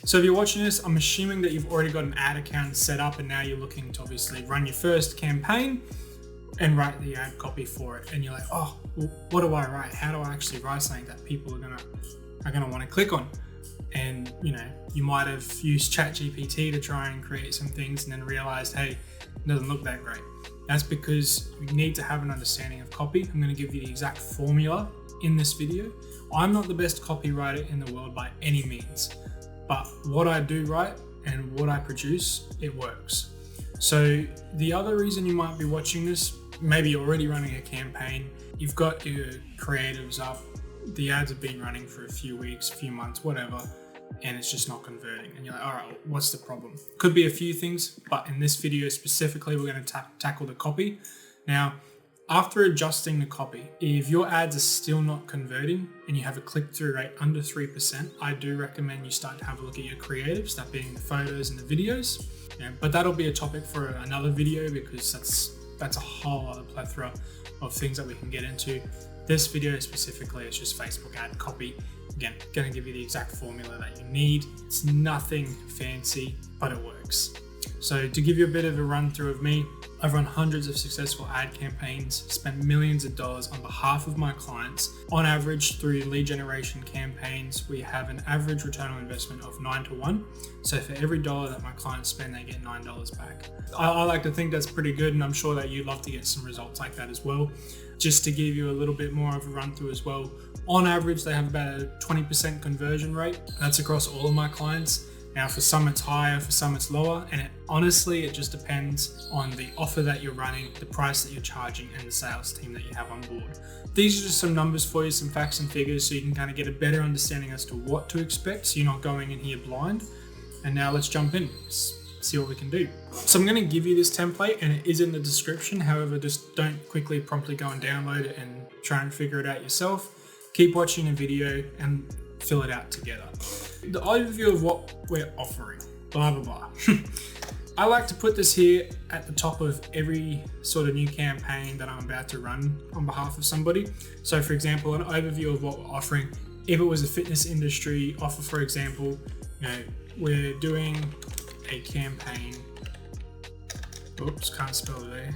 So if you're watching this, I'm assuming that you've already got an ad account set up and now you're looking to obviously run your first campaign and write the ad copy for it. And you're like, oh, well, what do I write? How do I actually write something that people are gonna want to click on? And you might have used ChatGPT to try and create some things and then realized, hey, it doesn't look that great. That's because you need to have an understanding of copy. I'm going to give you the exact formula in this video. I'm not the best copywriter in the world by any means, but what I do write and what I produce, it works. So the other reason you might be watching this, maybe you're already running a campaign, you've got your creatives up, the ads have been running for a few weeks, a few months, whatever, and it's just not converting. And you're like, all right, what's the problem? Could be a few things, but in this video specifically, we're going to tackle the copy. Now, after adjusting the copy, if your ads are still not converting and you have a click-through rate under 3%, I do recommend you start to have a look at your creatives, that being the photos and the videos. But that'll be a topic for another video because that's a whole other plethora of things that we can get into. This video specifically is just Facebook ad copy. Again, gonna give you the exact formula that you need. It's nothing fancy, but it works. So to give you a bit of a run through of me, I've run hundreds of successful ad campaigns, spent millions of dollars on behalf of my clients. On average, through lead generation campaigns, we have an average return on investment of 9 to 1. So for every dollar that my clients spend, they get $9 back. I like to think that's pretty good, and I'm sure that you'd love to get some results like that as well. Just to give you a little bit more of a run through as well, on average, they have about a 20% conversion rate. That's across all of my clients. Now, for some it's higher, for some it's lower, and honestly, it just depends on the offer that you're running, the price that you're charging, and the sales team that you have on board. These are just some numbers for you, some facts and figures, so you can kind of get a better understanding as to what to expect, so you're not going in here blind. And now let's jump in, see what we can do. So I'm going to give you this template, and it is in the description. However, just don't quickly promptly go and download it and try and figure it out yourself. Keep watching the video and fill it out together. The overview of what we're offering, blah, blah, blah. I like to put this here at the top of every sort of new campaign that I'm about to run on behalf of somebody. So for example, an overview of what we're offering. If it was a fitness industry offer, for example, we're doing a campaign, oops, can't spell it there,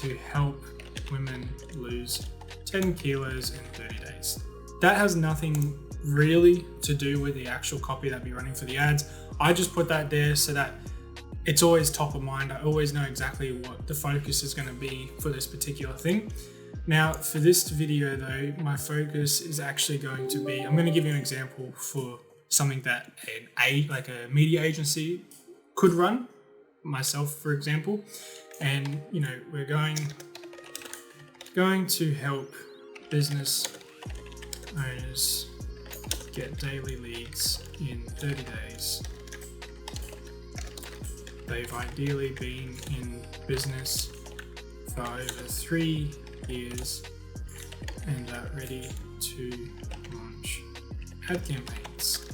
to help women lose 10 kilos in 30 days. That has nothing really to do with the actual copy that we're running for the ads. I just put that there so that it's always top of mind. I always know exactly what the focus is going to be for this particular thing. Now, for this video though, my focus is actually going to be, I'm going to give you an example for something that like a media agency could run, myself for example, and we're going to help business owners get daily leads in 30 days. They've ideally been in business for over 3 years and are ready to launch ad campaigns.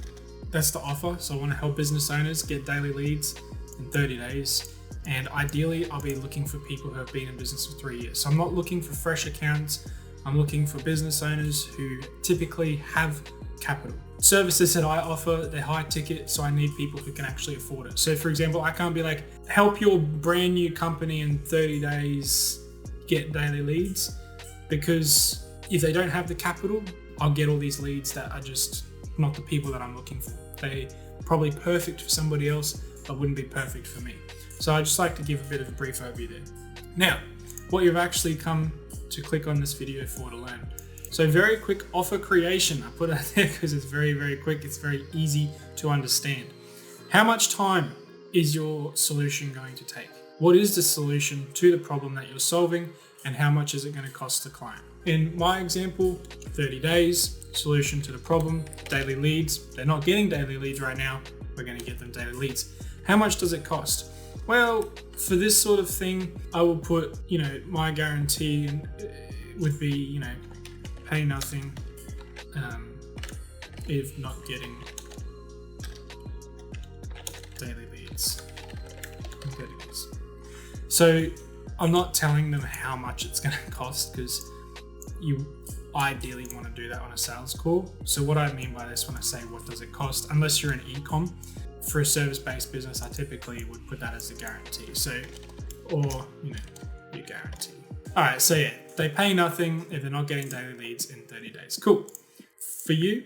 That's the offer. So I want to help business owners get daily leads in 30 days. And ideally, I'll be looking for people who have been in business for 3 years. So I'm not looking for fresh accounts. I'm looking for business owners who typically have capital. Services that I offer, they're high ticket, so I need people who can actually afford it. So for example, I can't be like, help your brand new company in 30 days get daily leads, because if they don't have the capital, I'll get all these leads that are just not the people that I'm looking for. They're probably perfect for somebody else, but wouldn't be perfect for me. So I just like to give a bit of a brief overview there. Now, what you've actually come to click on this video for to learn. So very quick offer creation. I put it out there because it's very, very quick. It's very easy to understand. How much time is your solution going to take? What is the solution to the problem that you're solving, and how much is it going to cost the client? In my example, 30 days, solution to the problem, daily leads. They're not getting daily leads right now. We're going to get them daily leads. How much does it cost? Well, for this sort of thing, I will put, my guarantee would be, pay nothing if not getting daily leads. So I'm not telling them how much it's going to cost, because you ideally want to do that on a sales call. So what I mean by this when I say what does it cost, unless you're an e-com, for a service-based business, I typically would put that as a guarantee. So, or, your guarantee. All right, so yeah, they pay nothing if they're not getting daily leads in 30 days. Cool. For you,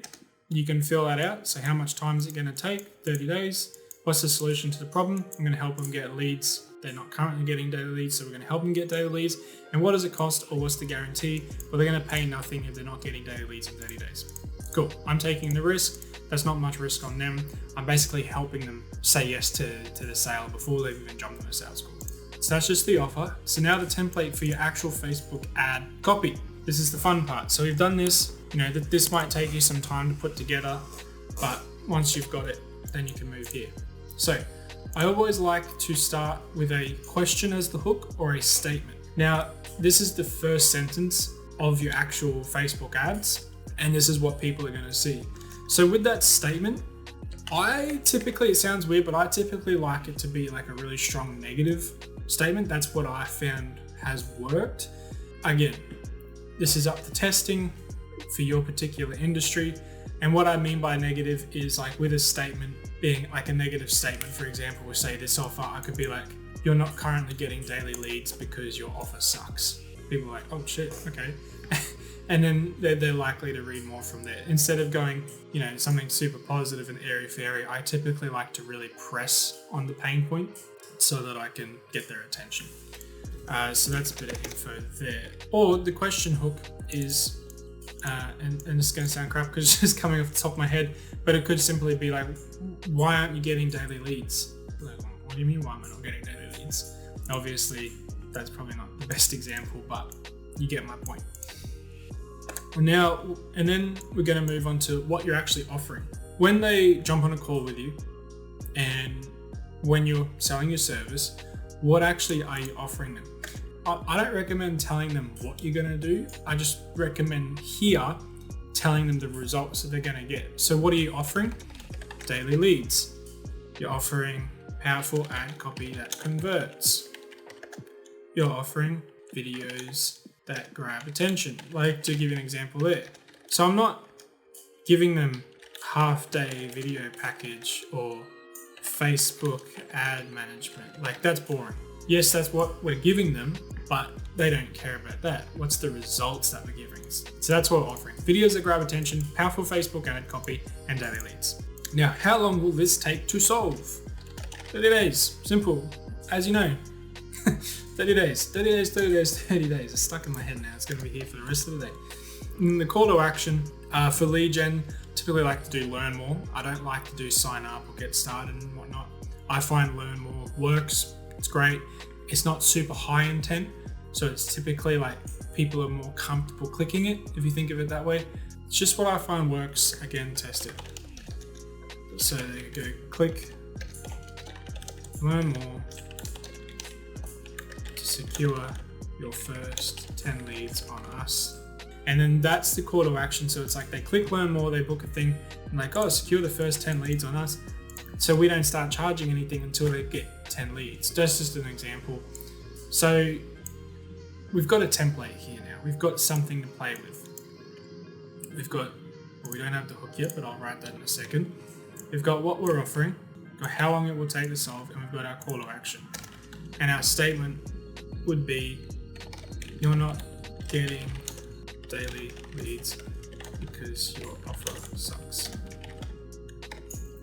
you can fill that out. So how much time is it going to take? 30 days. What's the solution to the problem? I'm going to help them get leads. They're not currently getting daily leads, so we're going to help them get daily leads. And what does it cost, or what's the guarantee? Well, they're going to pay nothing if they're not getting daily leads in 30 days. Cool. I'm taking the risk. That's not much risk on them. I'm basically helping them say yes to the sale before they've even jumped on a sales call. So that's just the offer. So now the template for your actual Facebook ad copy. This is the fun part. So we've done this, that this might take you some time to put together, but once you've got it, then you can move here. So I always like to start with a question as the hook or a statement. Now, this is the first sentence of your actual Facebook ads, and this is what people are going to see. So with that statement, it sounds weird, but I typically like it to be like a really strong negative statement. That's what I found has worked. Again, this is up to testing for your particular industry. And what I mean by negative is like with a statement being like a negative statement, for example, we say this offer, I could be like, you're not currently getting daily leads because your offer sucks. People are like, oh shit, okay. And then they're likely to read more from there. Instead of going, something super positive and airy-fairy, I typically like to really press on the pain point so that I can get their attention. So that's a bit of info there. Or the question hook is, and it's going to sound crap because it's just coming off the top of my head, but it could simply be like, why aren't you getting daily leads? Like, what do you mean, why am I not getting daily leads? Obviously, that's probably not the best example, but you get my point. Now, and then we're going to move on to what you're actually offering. When they jump on a call with you and when you're selling your service, what actually are you offering them? I don't recommend telling them what you're going to do. I just recommend here telling them the results that they're going to get. So what are you offering? Daily leads. You're offering powerful ad copy that converts. You're offering videos that grab attention. Like, to give you an example there. So I'm not giving them half-day video package or Facebook ad management. Like, that's boring. Yes, that's what we're giving them, but they don't care about that. What's the results that we're giving? So that's what we're offering. Videos that grab attention, powerful Facebook ad copy, and daily leads. Now, how long will this take to solve? 30 days. Simple. As you know. 30 days. It's stuck in my head now. It's going to be here for the rest of the day. And the call to action for lead gen, typically like to do learn more. I don't like to do sign up or get started and whatnot. I find learn more works. It's great. It's not super high intent, so it's typically like people are more comfortable clicking it, if you think of it that way. It's just what I find works. Again, test it. So there you go. Click learn more to secure your first 10 leads on us. And then that's the call to action. So it's like they click learn more, they book a thing, and like, oh, secure the first 10 leads on us. So we don't start charging anything until they get 10 leads. That's just an example. So we've got a template here now. We've got something to play with. We don't have the hook yet, but I'll write that in a second. We've got what we're offering, we've got how long it will take to solve, and we've got our call to action. And our statement would be, you're not getting daily leads because your offer sucks.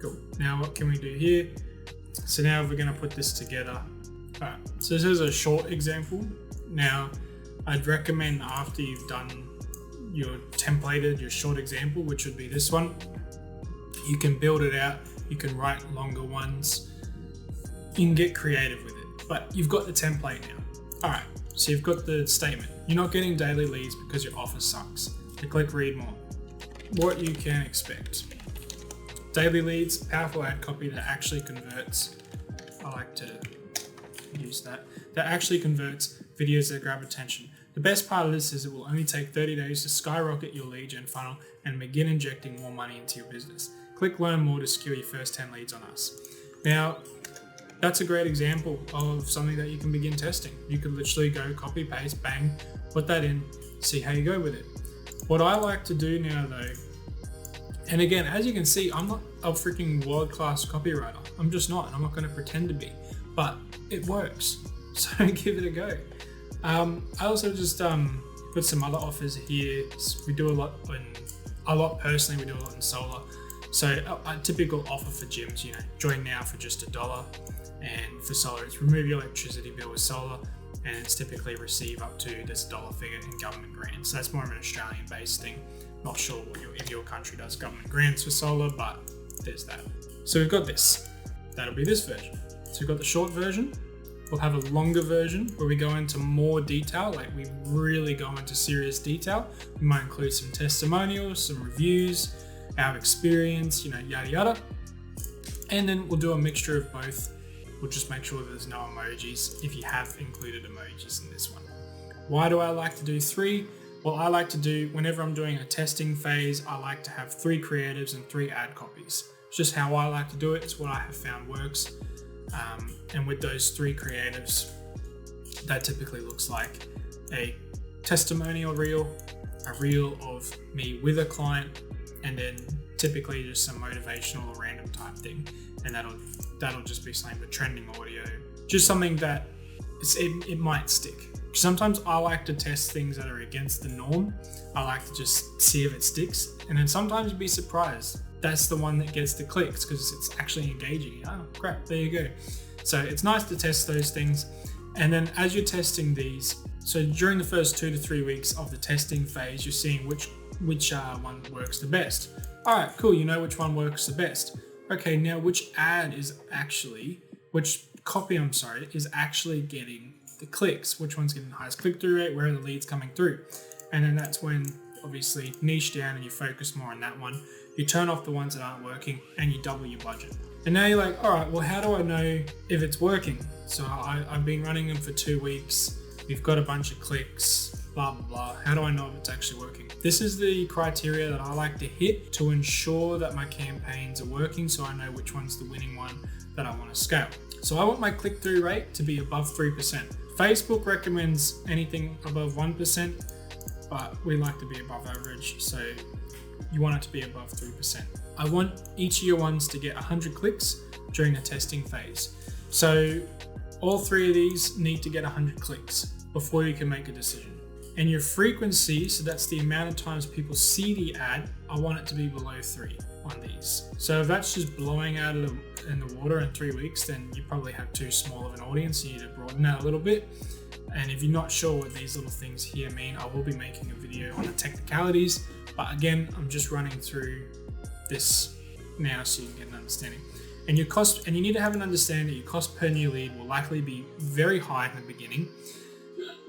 Cool. Now what can we do here? So now we're going to put this together. Alright, so this is a short example. Now I'd recommend after you've done your templated, your short example, which would be this one, you can build it out, you can write longer ones, you can get creative with it, but you've got the template now. Alright, so you've got the statement. You're not getting daily leads because your offer sucks. You click read more. What you can expect. Daily leads, powerful ad copy that actually converts. I like to use that. That actually converts, videos that grab attention. The best part of this is it will only take 30 days to skyrocket your lead gen funnel and begin injecting more money into your business. Click learn more to secure your first 10 leads on us. Now, that's a great example of something that you can begin testing. You could literally go copy, paste, bang, put that in, see how you go with it. What I like to do now though, and again, as you can see, I'm not a freaking world-class copywriter. I'm just not, and I'm not going to pretend to be, but it works. So give it a go. I also just put some other offers here. We do personally, we do a lot in solar. So a typical offer for gyms, join now for just $1. And for solar, it's remove your electricity bill with solar, and it's typically receive up to this dollar figure in government grants. So that's more of an Australian-based thing. Not sure if your country does government grants for solar, but there's that. So we've got this. That'll be this version. So we've got the short version. We'll have a longer version where we go into more detail, like we really go into serious detail. We might include some testimonials, some reviews, our experience, yada yada. And then we'll do a mixture of both. We'll just make sure that there's no emojis if you have included emojis in this one. Why do I like to do 3? Well, I like to do, whenever I'm doing a testing phase, I like to have 3 creatives and 3 ad copies. It's just how I like to do it. It's what I have found works. And with those 3 creatives, that typically looks like a testimonial reel, a reel of me with a client, and then typically just some motivational or random type thing. And that'll just be something with trending audio, just something that it might stick. Sometimes I like to test things that are against the norm. I like to just see if it sticks, and then sometimes you'd be surprised. That's the one that gets the clicks because it's actually engaging. Oh crap, there you go. So it's nice to test those things. And then as you're testing these, so during the first 2 to 3 weeks of the testing phase, you're seeing which one works the best. All right, cool, you know which one works the best. Okay, now which copy is actually getting the clicks, which one's getting the highest click-through rate, where are the leads coming through? And then that's when obviously niche down and you focus more on that one. You turn off the ones that aren't working and you double your budget. And now you're like, all right, well, how do I know if it's working? So I've been running them for 2 weeks. We've got a bunch of clicks, blah, blah, blah. How do I know if it's actually working? This is the criteria that I like to hit to ensure that my campaigns are working, so I know which one's the winning one that I want to scale. So I want my click-through rate to be above 3%. Facebook recommends anything above 1%, but we like to be above average, so you want it to be above 3%. I want each of your ones to get 100 clicks during the testing phase. So all 3 of these need to get 100 clicks before you can make a decision. And your frequency, so that's the amount of times people see the ad, I want it to be below 3 on these. So if that's just blowing out in the water in 3 weeks, then you probably have too small of an audience. You need to broaden that a little bit. And if you're not sure what these little things here mean, I will be making a video on the technicalities. But again, I'm just running through this now so you can get an understanding. And your cost, and you need to have an understanding that your cost per new lead will likely be very high in the beginning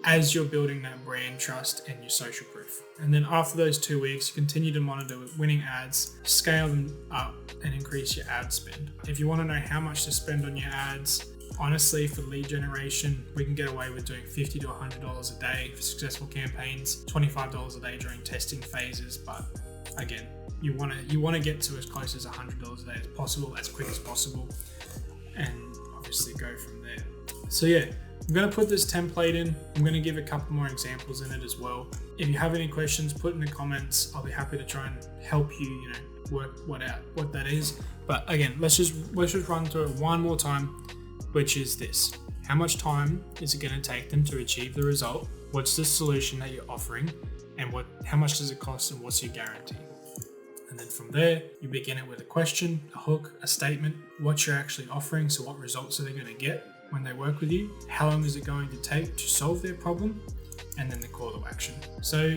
as you're building that brand trust and your social proof. And then after those 2 weeks, you continue to monitor with winning ads, scale them up and increase your ad spend. If you want to know how much to spend on your ads, honestly, for lead generation, we can get away with doing $50 to $100 a day for successful campaigns, $25 a day during testing phases. But again, you want to get to as close as $100 a day as possible, as quick as possible, and obviously go from there. So yeah, I'm going to put this template in. I'm going to give a couple more examples in it as well. If you have any questions, put in the comments. I'll be happy to try and help you, work what that is. But again, let's just run through it one more time, which is this. How much time is it going to take them to achieve the result? What's the solution that you're offering? And how much does it cost, and what's your guarantee? And then from there, you begin it with a question, a hook, a statement, what you're actually offering. So what results are they going to get when they work with you? How long is it going to take to solve their problem? And then the call to action. So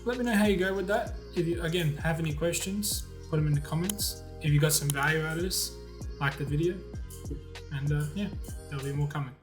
let me know how you go with that. If you, again, have any questions, put them in the comments. If you got some value out of this, like the video. And yeah, there'll be more coming.